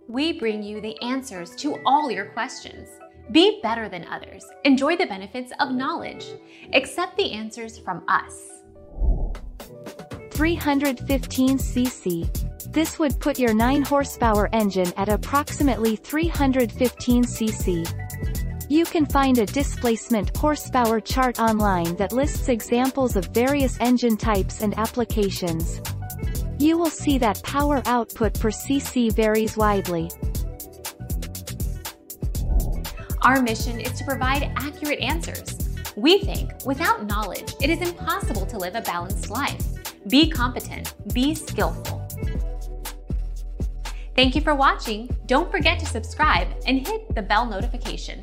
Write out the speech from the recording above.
We bring you the answers to all your questions. Be better than others. Enjoy the benefits of knowledge. Accept the answers from us. 315cc. This would put your 9-horsepower engine at approximately 315cc. You can find a displacement horsepower chart online that lists examples of various engine types and applications. You will see that power output per cc varies widely. Our mission is to provide accurate answers. We think without knowledge, it is impossible to live a balanced life. Be competent, be skillful. Thank you for watching. Don't forget to subscribe and hit the bell notification.